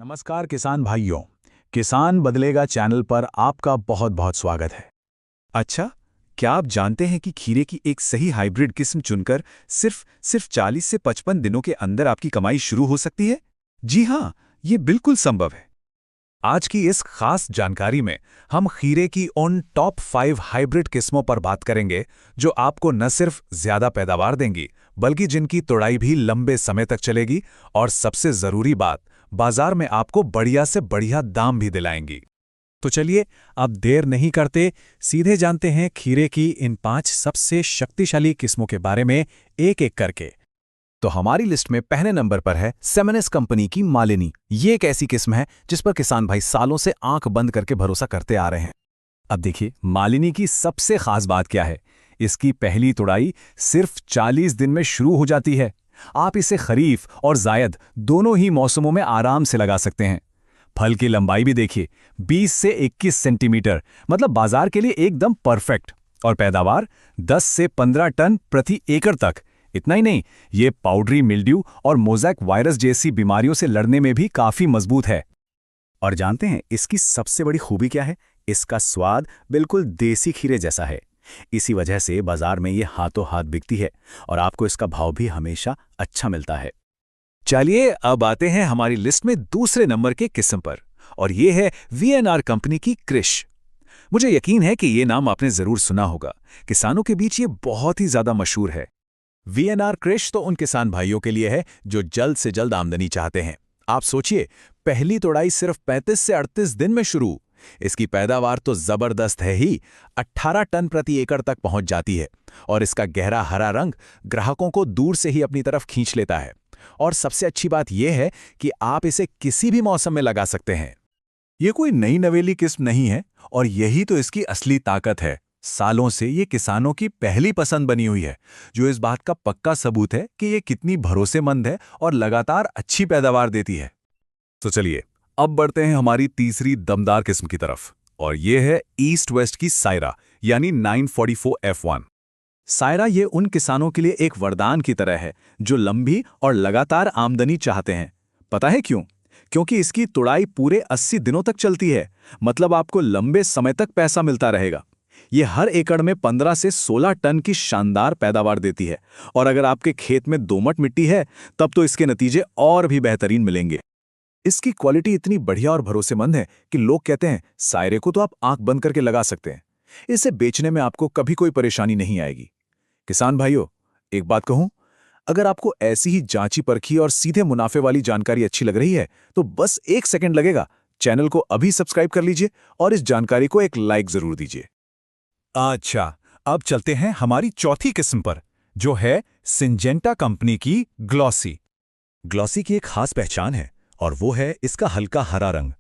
नमस्कार किसान भाइयों। किसान बदलेगा चैनल पर आपका बहुत बहुत स्वागत है। अच्छा, क्या आप जानते हैं कि खीरे की एक सही हाइब्रिड किस्म चुनकर सिर्फ 40 से 55 दिनों के अंदर आपकी कमाई शुरू हो सकती है? जी हाँ, ये बिल्कुल संभव है। आज की इस खास जानकारी में हम खीरे की उन टॉप 5 हाइब्रिड किस्मों पर बात करेंगे जो आपको न सिर्फ ज्यादा पैदावार देंगी बल्कि जिनकी तोड़ाई भी लंबे समय तक चलेगी और सबसे जरूरी बात, बाजार में आपको बढ़िया से बढ़िया दाम भी दिलाएंगी। तो चलिए अब देर नहीं करते, सीधे जानते हैं खीरे की इन 5 सबसे शक्तिशाली किस्मों के बारे में एक एक करके। तो हमारी लिस्ट में पहले नंबर पर है सेमेनिस कंपनी की मालिनी। ये एक ऐसी किस्म है जिस पर किसान भाई सालों से आंख बंद करके भरोसा करते आ रहे हैं। अब देखिए मालिनी की सबसे खास बात क्या है। इसकी पहली तुड़ाई सिर्फ 40 दिन में शुरू हो जाती है। आप इसे खरीफ और जायद दोनों ही मौसमों में आराम से लगा सकते हैं। फल की लंबाई भी देखिए, 20 से 21 सेंटीमीटर, मतलब बाजार के लिए एकदम परफेक्ट। और पैदावार 10 से 15 टन प्रति एकड़ तक। इतना ही नहीं, ये पाउडरी मिल्ड्यू और मोज़ैक वायरस जैसी बीमारियों से लड़ने में भी काफी मजबूत है। और जानते हैं इसकी सबसे बड़ी खूबी क्या है? इसका स्वाद बिल्कुल देसी खीरे जैसा है। इसी वजह से बाजार में ये हाथों हाथ बिकती है और आपको इसका भाव भी हमेशा अच्छा मिलता है। चलिए अब आते हैं हमारी लिस्ट में दूसरे नंबर के किस्म पर, और ये है वीएनआर कंपनी की कृष। मुझे यकीन है कि ये नाम आपने जरूर सुना होगा। किसानों के बीच ये बहुत ही ज्यादा मशहूर है। वीएनआर कृष तो उन किसान भाइयों के लिए है जो जल्द से जल्द आमदनी चाहते हैं। आप सोचिए, पहली तोड़ाई सिर्फ 35 से 38 दिन में शुरू। इसकी पैदावार तो जबरदस्त है ही, 18 टन प्रति एकड़ तक पहुंच जाती है। और इसका गहरा हरा रंग ग्राहकों को दूर से ही अपनी तरफ खींच लेता है। और सबसे अच्छी बात यह है कि आप इसे किसी भी मौसम में लगा सकते हैं। ये कोई नई नवेली किस्म नहीं है, और यही तो इसकी असली ताकत है। सालों से ये किसानों की पहली पसंद बनी हुई है, जो इस बात का पक्का सबूत है कि ये कितनी भरोसेमंद है और लगातार अच्छी पैदावार देती है। तो चलिए अब बढ़ते हैं हमारी तीसरी दमदार किस्म की तरफ, और ये है ईस्ट वेस्ट की सायरा, यानी 944F1। सायरा ये उन किसानों के लिए एक वरदान की तरह है जो लंबी और लगातार आमदनी चाहते हैं। पता है क्यों? क्योंकि इसकी तुड़ाई पूरे 80 दिनों तक चलती है, मतलब आपको लंबे समय तक पैसा मिलता रहेगा। ये हर एकड़ में 15 से 16 टन की शानदार पैदावार देती है, और अगर आपके खेत में दोमट मिट्टी है तब तो इसके नतीजे और भी बेहतरीन मिलेंगे। इसकी क्वालिटी इतनी बढ़िया और भरोसेमंद है कि लोग कहते हैं सायरे को तो आप आंख बंद करके लगा सकते हैं। इसे बेचने में आपको कभी कोई परेशानी नहीं आएगी। किसान भाइयों, एक बात कहूं, अगर आपको ऐसी ही जांची परखी और सीधे मुनाफे वाली जानकारी अच्छी लग रही है तो बस 1 सेकंड लगेगा। चैनल को अभी सब्सक्राइब कर लीजिए और इस जानकारी को एक लाइक जरूर दीजिए। अच्छा, अब चलते हैं हमारी चौथी किस्म पर, जो है सिंजेंटा कंपनी की ग्लॉसी। ग्लॉसी की एक खास पहचान है, और वो है इसका हल्का हरा रंग।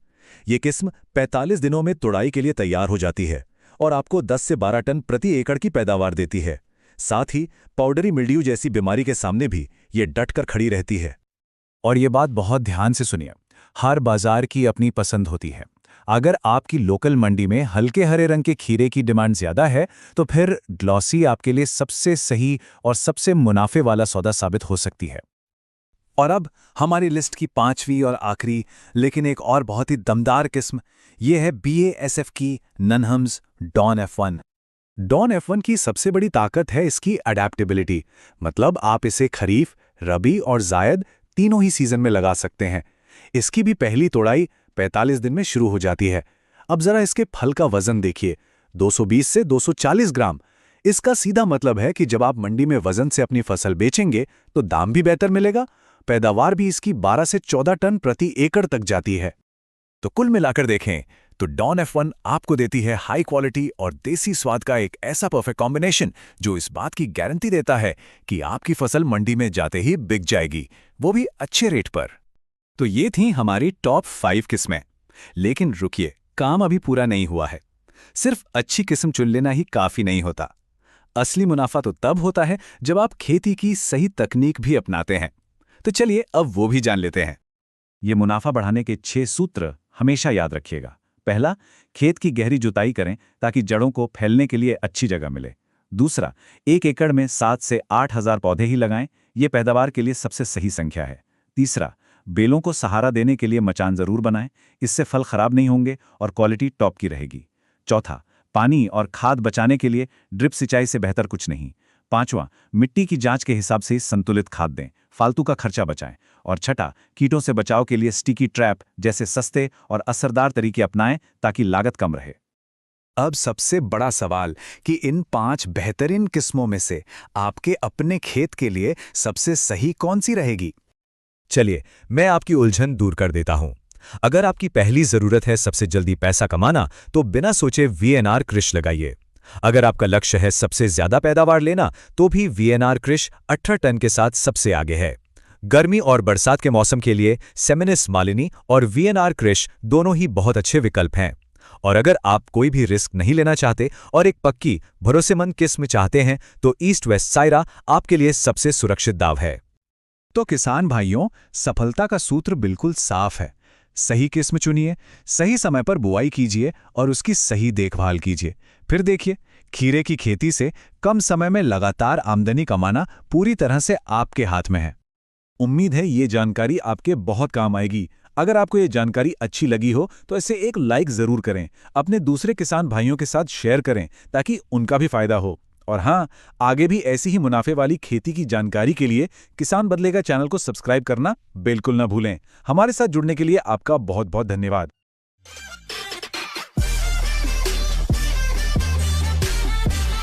ये किस्म 45 दिनों में तुड़ाई के लिए तैयार हो जाती है और आपको 10 से 12 टन प्रति एकड़ की पैदावार देती है। साथ ही पाउडरी मिल्ड्यू जैसी बीमारी के सामने भी ये डटकर खड़ी रहती है। और ये बात बहुत ध्यान से सुनिए, हर बाजार की अपनी पसंद होती है। अगर आपकी लोकल मंडी में हल्के हरे रंग के खीरे की डिमांड ज्यादा है तो फिर ग्लॉसी आपके लिए सबसे सही और सबसे मुनाफे वाला सौदा साबित हो सकती है। और अब हमारी लिस्ट की 5वीं और आखिरी लेकिन एक और बहुत ही दमदार किस्म, ये है BASF की ननहम्स डॉन F1। डॉन F1 की सबसे बड़ी ताकत है इसकी अडैप्टेबिलिटी, मतलब आप इसे खरीफ, रबी और जायद तीनों ही सीजन में लगा सकते हैं। इसकी भी पहली तोड़ाई 45 दिन में शुरू हो जाती है। अब जरा इसके फल का वजन देखिए, 220 से 240 ग्राम। इसका सीधा मतलब है कि जब आप मंडी में वजन से अपनी फसल बेचेंगे तो दाम भी बेहतर मिलेगा। पैदावार भी इसकी 12 से 14 टन प्रति एकड़ तक जाती है। तो कुल मिलाकर देखें तो डॉन F1 आपको देती है हाई क्वालिटी और देसी स्वाद का एक ऐसा परफेक्ट कॉम्बिनेशन जो इस बात की गारंटी देता है कि आपकी फसल मंडी में जाते ही बिक जाएगी, वो भी अच्छे रेट पर। तो ये थी हमारी टॉप 5 किस्में। लेकिन रुकिए, काम अभी पूरा नहीं हुआ है। सिर्फ अच्छी किस्म चुन लेना ही काफी नहीं होता। असली मुनाफा तो तब होता है जब आप खेती की सही तकनीक भी अपनाते हैं। तो चलिए अब वो भी जान लेते हैं। ये मुनाफा बढ़ाने के 6 सूत्र हमेशा याद रखिएगा। पहला, खेत की गहरी जुताई करें ताकि जड़ों को फैलने के लिए अच्छी जगह मिले। दूसरा, 1 एकड़ में 7 से 8 हज़ार पौधे ही लगाएं, ये पैदावार के लिए सबसे सही संख्या है। तीसरा, बेलों को सहारा देने के लिए मचान जरूर बनाएं, इससे फल खराब नहीं होंगे और क्वालिटी टॉप की रहेगी। चौथा, पानी और खाद बचाने के लिए ड्रिप सिंचाई से बेहतर कुछ नहीं। पांचवा, मिट्टी की जांच के हिसाब से संतुलित खाद दें, फालतू का खर्चा बचाएं। और छठा, कीटों से बचाव के लिए स्टिकी ट्रैप जैसे सस्ते और असरदार तरीके अपनाएं ताकि लागत कम रहे। अब सबसे बड़ा सवाल कि इन 5 बेहतरीन किस्मों में से आपके अपने खेत के लिए सबसे सही कौन सी रहेगी? चलिए, मैं आपकी उलझन दूर कर देता हूं। अगर आपकी पहली जरूरत है सबसे जल्दी पैसा कमाना, तो बिना सोचे वीएनआर कृषि लगाइए। अगर आपका लक्ष्य है सबसे ज्यादा पैदावार लेना, तो भी वीएनआर कृषि 18 टन के साथ सबसे आगे है। गर्मी और बरसात के मौसम के लिए सेमिनिस मालिनी और वीएनआर कृषि दोनों ही बहुत अच्छे विकल्प हैं। और अगर आप कोई भी रिस्क नहीं लेना चाहते और एक पक्की भरोसेमंद किस्म चाहते हैं, तो ईस्ट वेस्ट सायरा आपके लिए सबसे सुरक्षित दाव है। तो किसान भाइयों, सफलता का सूत्र बिल्कुल साफ है। सही किस्म चुनिए, सही समय पर बुआई कीजिए और उसकी सही देखभाल कीजिए। फिर देखिए, खीरे की खेती से कम समय में लगातार आमदनी कमाना पूरी तरह से आपके हाथ में है। उम्मीद है ये जानकारी आपके बहुत काम आएगी। अगर आपको ये जानकारी अच्छी लगी हो तो इसे एक लाइक जरूर करें, अपने दूसरे किसान भाइयों के साथ शेयर करें ताकि उनका भी फायदा हो। और हाँ, आगे भी ऐसी ही मुनाफे वाली खेती की जानकारी के लिए किसान बदलेगा चैनल को सब्सक्राइब करना बिल्कुल ना भूलें। हमारे साथ जुड़ने के लिए आपका बहुत बहुत धन्यवाद।